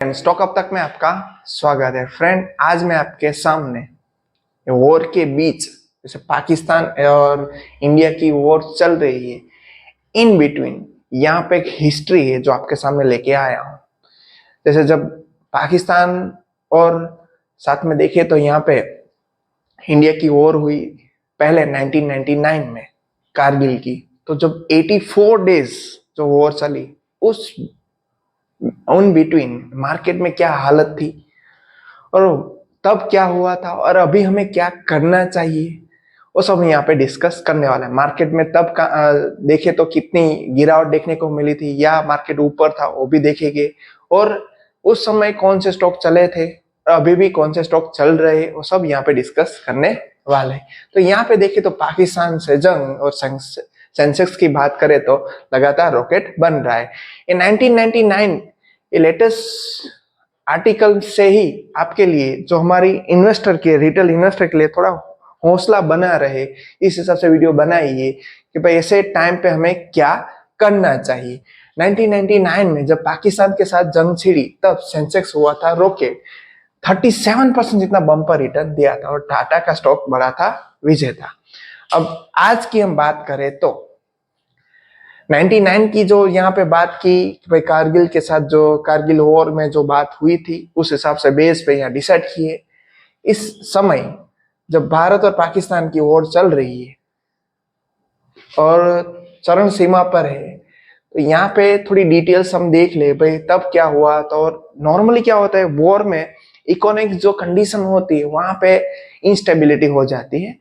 Stock अब तक में आपका स्वागत है फ्रेंड। आज मैं आपके सामने वॉर के बीच, जैसे पाकिस्तान और इंडिया की वॉर चल रही है, इन बिटवीन यहाँ पे एक हिस्ट्री है जो आपके सामने लेके आया हूँ। जैसे जब पाकिस्तान और साथ में देखे तो यहाँ पे इंडिया की वॉर हुई पहले 1999 में कारगिल की। तो जब 84 डेज जो वॉर चली, उस उन बिटवीन मार्केट में क्या हालत थी और तब क्या हुआ था और अभी हमें क्या करना चाहिए, वो सब यहाँ पे डिस्कस करने वाला है। मार्केट में तब का देखे तो कितनी गिरावट देखने को मिली थी या मार्केट ऊपर था, वो भी देखेंगे। और उस समय कौन से स्टॉक चले थे और अभी भी कौन से स्टॉक चल रहे हैं, वो सब यहाँ पे डिस्कस करने वाले हैं। तो यहाँ पे देखे तो पाकिस्तान से जंग और सेंसेक्स की बात करें तो लगातार रॉकेट बन रहा है। इन 1999 ये लेटेस्ट आर्टिकल से ही आपके लिए, जो हमारी इन्वेस्टर के रिटेल इन्वेस्टर के लिए थोड़ा हौसला बना रहे, इस हिसाब से वीडियो बनाई है कि भाई ऐसे टाइम पे हमें क्या करना चाहिए। 1999 में जब पाकिस्तान के साथ जंग छिड़ी तब सेंसेक्स हुआ था रॉकेट, 37% जितना बम्पर रिटर्न दिया था और टाटा का स्टॉक बढ़ा था, विजय था। अब आज की हम बात करें तो 99 की जो यहाँ पे बात की भाई कारगिल के साथ, जो कारगिल वॉर में जो बात हुई थी, उस हिसाब से बेस पे यहाँ डिसाइड किए। इस समय जब भारत और पाकिस्तान की वॉर चल रही है और चरम सीमा पर है, तो यहाँ पे थोड़ी डिटेल्स हम देख ले भाई तब क्या हुआ। तो नॉर्मली क्या होता है वॉर में, इकोनॉमिक जो कंडीशन होती है वहां पे इंस्टेबिलिटी हो जाती है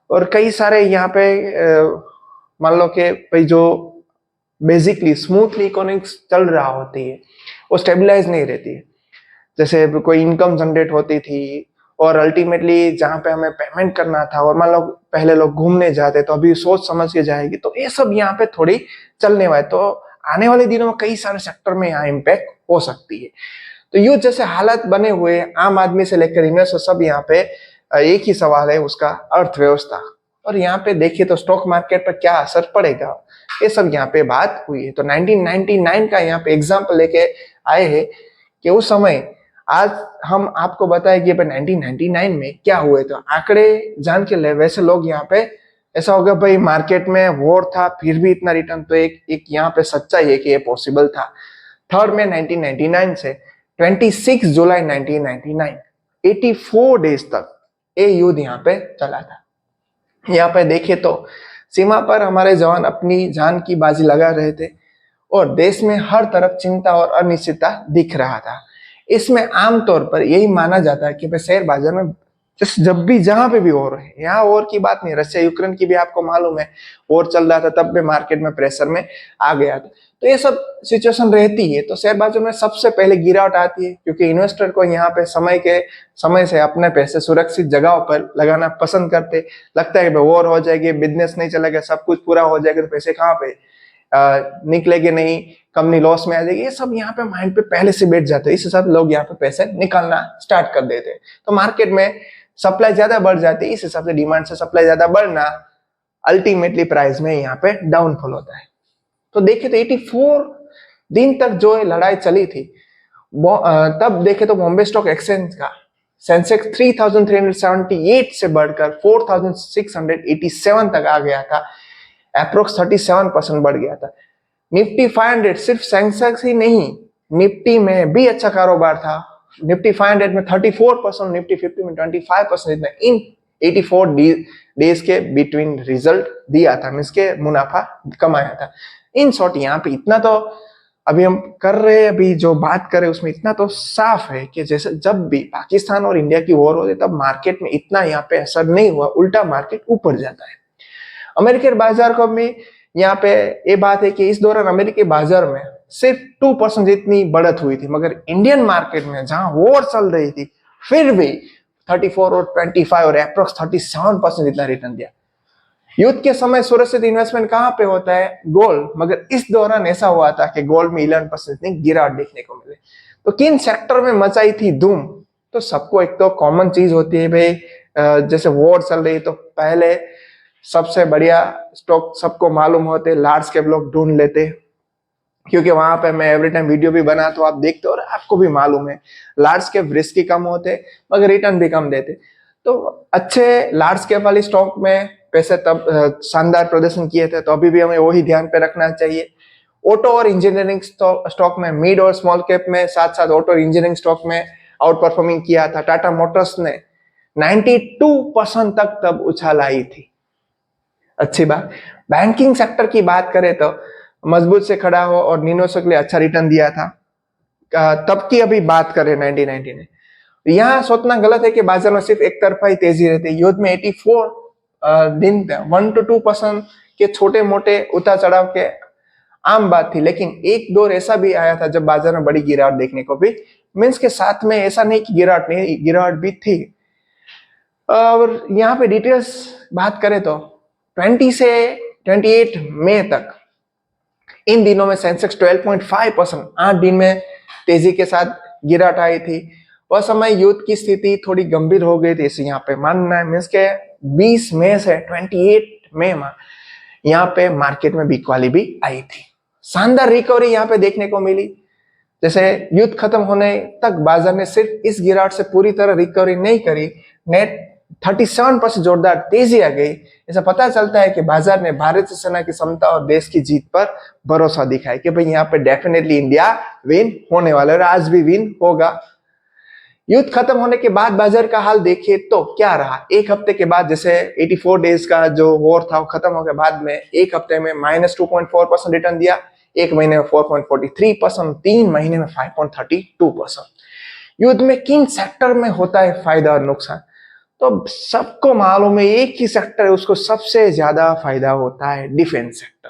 और कई सारे यहाँ पे मान लो कि भाई जो बेसिकली स्मूथली इकोनॉमिक्स चल रहा होती है वो स्टेबलाइज नहीं रहती है। जैसे कोई इनकम जनरेट होती थी और अल्टीमेटली जहाँ पे हमें पेमेंट करना था, और मान लो पहले लोग घूमने जाते तो अभी सोच समझ के जाएगी, तो ये सब यहाँ पे थोड़ी चलने वाले। तो आने वाले दिनों में कई सारे सेक्टर में यहाँ इम्पैक्ट हो सकती है। तो ये जैसे हालात बने हुए आम आदमी से लेकर इन्वेस्टर, सब यहाँ पे एक ही सवाल है, उसका अर्थव्यवस्था। और यहाँ पे देखिए तो स्टॉक मार्केट पर क्या असर पड़ेगा, ये सब यहाँ पे बात हुई है। तो 1999 का यहाँ पे एग्जाम्पल लेके आए हैं कि उस समय, आज हम आपको बताए कि 1999 में क्या हुए। तो आंकड़े जान के ले, वैसे लोग यहाँ पे ऐसा होगा भाई मार्केट में वॉर था फिर भी इतना रिटर्न, तो एक यहाँ पे सच्चाई है कि ये पॉसिबल था। 3 मई 1999 से 26 जुलाई 1999, 84 डेज तक ये युद्ध यहाँ पे चला था। यहाँ पे देखे तो सीमा पर हमारे जवान अपनी जान की बाजी लगा रहे थे और देश में हर तरफ चिंता और अनिश्चितता दिख रहा था। इसमें आमतौर पर यही माना जाता है कि शेयर बाजार में जब भी जहां पे भी वॉर है, यहाँ वॉर की बात नहीं, रशिया यूक्रेन की भी आपको मालूम है वॉर चल रहा था, तब भी मार्केट में प्रेशर में आ गया था। तो ये सब सिचुएशन रहती है तो शेयर बाजार में सबसे पहले गिरावट आती है, क्योंकि इन्वेस्टर को यहाँ पे समय से अपने पैसे सुरक्षित जगहों पर लगाना पसंद करते। लगता है कि वॉर हो जाएगी, बिजनेस नहीं चलेगा, सब कुछ पूरा हो जाएगा, तो पैसे कहाँ पे निकलेंगे नहीं, कंपनी लॉस में आ जाएगी, ये सब यहाँ पे माइंड पे पहले से बैठ जाते हैं। इस हिसाब से लोग यहाँ पे पैसे निकालना स्टार्ट कर देते हैं। तो मार्केट में सप्लाई ज्यादा बढ़ जाती है, इस हिसाब से डिमांड से सप्लाई ज्यादा बढ़ना, अल्टीमेटली प्राइस में यहाँ पे डाउनफॉल होता है। तो देखे तो 84 दिन तक जो लड़ाई चली थी, तब देखे तो बॉम्बे स्टॉक एक्सचेंज का सेंसेक्स 3378 से बढ़कर 4687 तक आ गया था, अप्रोक्स 37% बढ़ गया था। निफ्टी 500, सिर्फ सेंसेक्स ही नहीं, निफ्टी में भी अच्छा कारोबार था। निफ्टी 500 में 34%, निफ्टी 50 में 25% इतना इन 84 डेज के बिटवीन रिजल्ट दिया था, मींस के मुनाफा कमाया था। इन शॉर्ट यहाँ पे इतना तो अभी हम कर रहे हैं, अभी जो बात करें उसमें इतना तो साफ है कि जैसे जब भी पाकिस्तान और इंडिया की वॉर होती तब मार्केट में इतना यहाँ पे असर नहीं हुआ, उल्टा मार्केट ऊपर जाता है। अमेरिकी बाजार को भी यहाँ पे ये बात है कि इस दौरान अमेरिकी बाजार में सिर्फ 2% जितनी बढ़त हुई थी, मगर इंडियन मार्केट में जहां वॉर चल रही थी फिर भी 34 और 25 और अप्रोक्स 37% जितना रिटर्न दिया। युद्ध के समय सुरक्षित इन्वेस्टमेंट कहाँ पे होता है? गोल्ड, मगर इस दौरान ऐसा हुआ था कि गोल्ड में 11% इतनी गिरावट देखने को मिले। तो किन सेक्टर में मचाई थी धूम? तो सबको एक तो कॉमन चीज होती है भाई, जैसे वॉर चल रही तो पहले सबसे बढ़िया स्टॉक सबको मालूम होते, लार्ज कैप लोग ढूंढ लेते, क्योंकि वहां पे मैं एवरी टाइम वीडियो भी बनाता हूँ, आप देखते हो और आपको भी मालूम है लार्ज कैप रिस्क ही कम होते मगर रिटर्न भी कम देते। तो अच्छे लार्ज कैप वाली स्टॉक में पैसे तब शानदार प्रदर्शन किए थे, तो अभी भी हमें वही ध्यान पे रखना चाहिए। ऑटो और इंजीनियरिंग स्टॉक में, मिड और स्मॉल कैप में, साथ साथ ऑटो इंजीनियरिंग स्टॉक में आउट परफॉर्मिंग किया था। टाटा मोटर्स ने 92% तक तब उछाल आई थी। अच्छी बात। बैंकिंग सेक्टर की बात करें तो मजबूत से खड़ा हो और निवेशक के लिए अच्छा रिटर्न दिया था। तब की अभी बात करें 1990 में, यहाँ सोचना गलत है कि बाजार में सिर्फ एक तरफा ही तेजी रहती है। युद्ध में 84 दिन 1 to 2% के छोटे मोटे उतार चढ़ाव के आम बात थी, लेकिन एक दौर ऐसा भी आया था जब बाजार में बड़ी गिरावट देखने को भी मीन्स के साथ में, ऐसा नहीं कि गिरावट भी थी। और यहाँ पे डिटेल्स बात करें तो 20 से 28 मई तक इन दिनों में सेंसेक्स 12.5% 8 दिन में तेजी के साथ गिरावट आई थी। वह समय युद्ध की स्थिति थोड़ी गंभीर हो गई थी, इसे यहाँ पे मानना है। मीन्स के 20 मई से 28 मई में यहाँ पे मार्केट में बिकवाली भी आई थी। शानदार रिकवरी यहाँ पे देखने को मिली। जैसे युद्ध खत्म होने तक बाजार ने सिर्फ इस गिरावट से पूरी तरह रिकवरी नहीं करी, नेट 37% जोरदार तेजी आ गई। ऐसा पता चलता है कि बाजार ने भारतीय सेना की क्षमता और देश की जीत पर भरोसा दिखाया कि भाई यहाँ पे डेफिनेटली इंडिया विन होने वाला है और आज भी विन होगा। युद्ध खत्म होने के बाद बाजार का हाल देखिए तो क्या रहा। एक हफ्ते के बाद, जैसे 84 डेज का जो वॉर था वो खत्म होने के बाद में एक हफ्ते में -2.4% रिटर्न दिया, एक महीने में 4.43%, 3 महीने में 5.32%। युद्ध में किन सेक्टर में होता है फायदा और नुकसान, तो सबको मालूम है एक ही सेक्टर है उसको सबसे ज्यादा फायदा होता है, डिफेंस सेक्टर।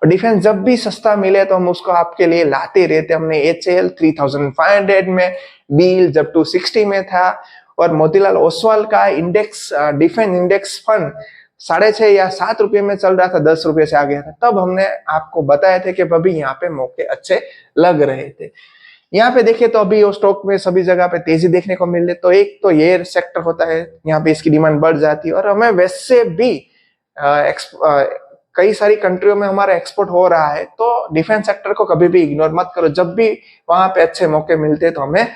और डिफेंस जब भी सस्ता मिले तो हम उसको आपके लिए लाते रहते। हमने HAL 3500 में, बील जब 260 में था, और मोतीलाल ओसवाल का इंडेक्स डिफेंस इंडेक्स फंड 6.5 या 7 रुपए में चल रहा था, 10 रुपए से आ गया था। तब हमने आपको बताया थे कि अभी यहाँ पे मौके अच्छे लग रहे थे। यहाँ पे देखिए तो अभी वो स्टॉक में सभी जगह पे तेजी देखने को मिल रही। तो एक तो ये सेक्टर होता है, यहाँ पे इसकी डिमांड बढ़ जाती है। और हमें वैसे भी कई सारी कंट्रियों में हमारा एक्सपोर्ट हो रहा है, तो डिफेंस सेक्टर को कभी भी इग्नोर मत करो। जब भी वहां पे अच्छे मौके मिलते हैं तो हमें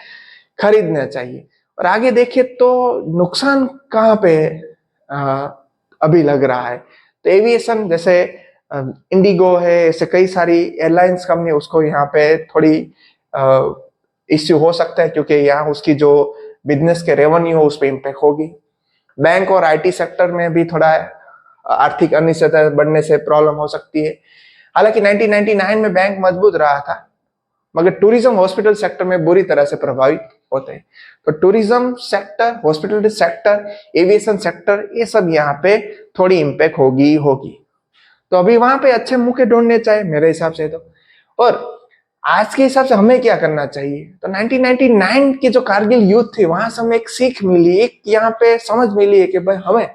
खरीदना चाहिए। और आगे देखिए तो नुकसान कहाँ पे अभी लग रहा है, तो एविएशन जैसे इंडिगो है, ऐसे कई सारी एयरलाइंस कंपनी, उसको यहाँ पे थोड़ी इश्यू हो सकता है क्योंकि यहाँ उसकी जो बिजनेस के रेवेन्यू हो उस पर इम्पेक्ट होगी। बैंक और IT सेक्टर में भी थोड़ा आर्थिक अनिश्चितता बढ़ने से प्रॉब्लम हो सकती है। हालांकि 1999 में बैंक मजबूत रहा था, मगर टूरिज्म हॉस्पिटल सेक्टर में बुरी तरह से प्रभावित होते हैं। तो tourism sector, hospitality sector, aviation sector, ये सब यहाँ पे थोड़ी इम्पेक्ट होगी। तो अभी वहां पे अच्छे मौके ढूंढने चाहिए मेरे हिसाब से तो। और आज के हिसाब से हमें क्या करना चाहिए, तो 1999 की जो कारगिल युद्ध थी वहां से हमें एक सीख मिली, एक यहाँ पे समझ मिली है कि भाई हमें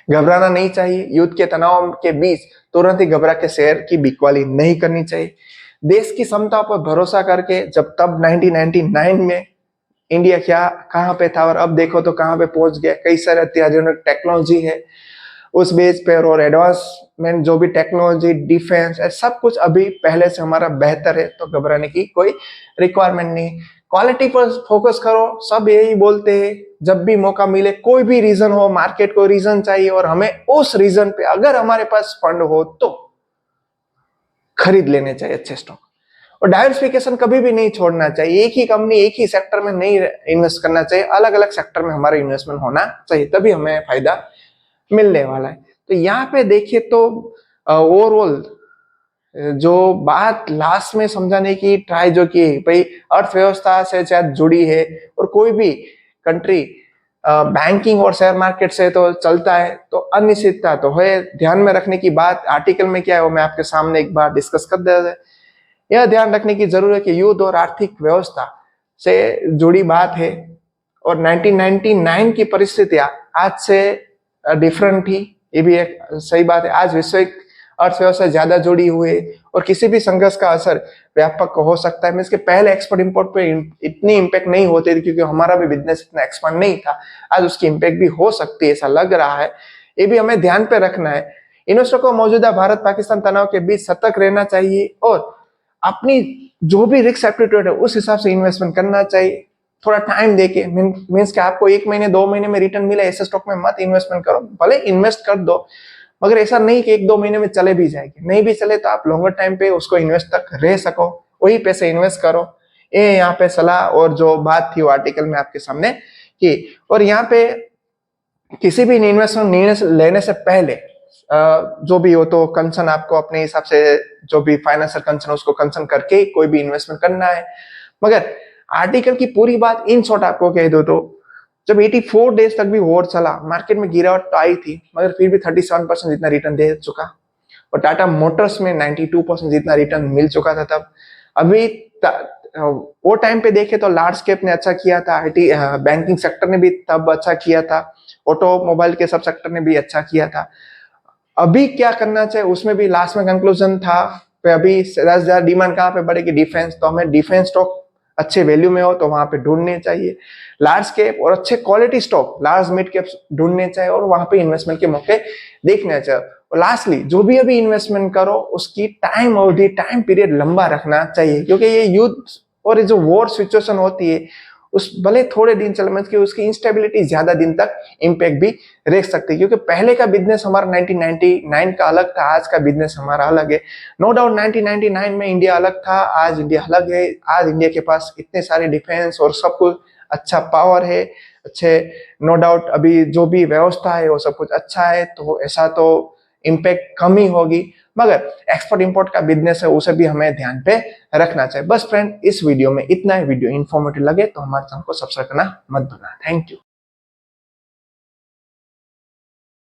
घबराना नहीं चाहिए। युद्ध के तनाव के बीच तुरंत ही घबरा के शेयर की बिकवाली नहीं करनी चाहिए। देश की क्षमता पर भरोसा करके, जब तब 1999 में इंडिया क्या कहाँ पे था और अब देखो तो कहाँ पे पहुंच गया। कई सारे अत्याधुनिक टेक्नोलॉजी है उस बेस पे, और एडवांसमेंट जो भी टेक्नोलॉजी, डिफेंस, सब कुछ अभी पहले से हमारा बेहतर है। तो घबराने की कोई रिक्वायरमेंट नहीं। क्वालिटी पर फोकस करो, सब यही बोलते हैं। जब भी मौका मिले, कोई भी रीजन हो, मार्केट को रीजन चाहिए और हमें उस रीजन पे अगर हमारे पास फंड हो तो खरीद लेने चाहिए अच्छे स्टॉक। और डाइवर्सिफिकेशन कभी भी नहीं छोड़ना चाहिए। एक ही कंपनी, एक ही सेक्टर में नहीं इन्वेस्ट करना चाहिए, अलग अलग सेक्टर में हमारा इन्वेस्टमेंट होना चाहिए, तभी हमें फायदा मिलने वाला है। तो यहाँ पे देखिए तो ओवरऑल जो बात लास्ट में समझाने की ट्राई जो की भाई, अर्थव्यवस्था से शायद जुड़ी है और कोई भी कंट्री बैंकिंग और शेयर मार्केट से तो चलता है, तो अनिश्चितता तो है। ध्यान में रखने की बात आर्टिकल में क्या है वो मैं आपके सामने एक बार डिस्कस कर देता है। यह ध्यान रखने की जरूरत है कि युद्ध और आर्थिक व्यवस्था से जुड़ी बात है, और 1999 की परिस्थितियां आज से डिफरेंट थी, ये भी एक सही बात है। आज वैश्विक अर्थव्यवस्था ज्यादा जुड़ी हुई है और किसी भी संघर्ष का असर व्यापक हो सकता है। मैं इसके पहले एक्सपोर्ट इंपोर्ट पे इतनी इम्पैक्ट नहीं होती थी क्योंकि हमारा भी बिजनेस इतना एक्सपांड नहीं था। आज उसकी इम्पैक्ट भी हो सकती है, ऐसा लग रहा है। ये भी हमें ध्यान पे रखना है। इन्वेस्टर को मौजूदा भारत पाकिस्तान तनाव के बीच सतर्क रहना चाहिए और अपनी जो भी रिस्क एप्टीट्यूड है उस हिसाब से इन्वेस्टमेंट करना चाहिए। थोड़ा टाइम देके, मीन्स कि आपको 1 महीने 2 महीने में रिटर्न मिले ऐसे स्टॉक में मत इन्वेस्टमेंट करो। भले इन्वेस्ट कर दो, मगर ऐसा नहीं कि 1-2 महीने में चले भी जाएगी, नहीं भी चले तो आप लॉन्गर टाइम पे उसको इन्वेस्ट तक रह सको, वही पैसे इन्वेस्ट करो। ये यहाँ पे सलाह और जो बात थी वो आर्टिकल में आपके सामने की। और यहाँ पे किसी भी इन्वेस्टमेंट निर्णय लेने से पहले जो भी हो तो कंसर्न आपको अपने हिसाब से, जो भी फाइनेंशियल कंसर्न उसको कंसर्न करके कोई भी इन्वेस्टमेंट करना है। मगर आर्टिकल की पूरी बात इन शॉर्ट आपको कह दो तो जब 84 डेज तक भी वॉर चला, मार्केट में गिरावट तो आई थी, मगर फिर भी 37% जितना रिटर्न दे चुका। और टाटा मोटर्स में 92% जितना रिटर्न मिल चुका था तब। अभी वो टाइम पे देखे तो लार्ज कैप ने अच्छा किया था, आईटी बैंकिंग सेक्टर ने भी तब अच्छा किया था, ऑटोमोबाइल के सब सेक्टर ने भी अच्छा किया था। अभी क्या करना चाहिए उसमें भी लास्ट में कंक्लूजन था, अभी 10,000 डिमांड कहाँ पे बढ़ेगी, डिफेंस, तो हमें डिफेंस स्टॉक अच्छे वैल्यू में हो तो वहां पे ढूंढने चाहिए। लार्ज कैप और अच्छे quality stock, large mid cap ढूंढने चाहिए और वहां पे इन्वेस्टमेंट के मौके देखने चाहिए। और लास्टली जो भी अभी इन्वेस्टमेंट करो उसकी टाइम अवधि, टाइम पीरियड लंबा रखना चाहिए, क्योंकि ये युद्ध और जो वॉर सिचुएशन होती है उस भले थोड़े दिन चले, मतलब कि उसकी इंस्टेबिलिटी ज्यादा दिन तक इम्पैक्ट भी रह सकती है। क्योंकि पहले का बिजनेस हमारा 1999 का अलग था, आज का बिजनेस हमारा अलग है। नो डाउट 1999 में इंडिया अलग था, आज इंडिया अलग है। आज इंडिया के पास इतने सारे डिफेंस और सब कुछ अच्छा पावर है, अच्छे, नो डाउट अभी जो भी व्यवस्था है वो सब कुछ अच्छा है, तो ऐसा तो इम्पैक्ट कम ही होगी। मगर एक्सपोर्ट इंपोर्ट का बिजनेस है, उसे भी हमें ध्यान पे रखना चाहिए। बस फ्रेंड, इस वीडियो में इतना ही। वीडियो इन्फॉर्मेटिव लगे तो हमारे चैनल को सब्सक्राइब करना मत भूलना। Thank you.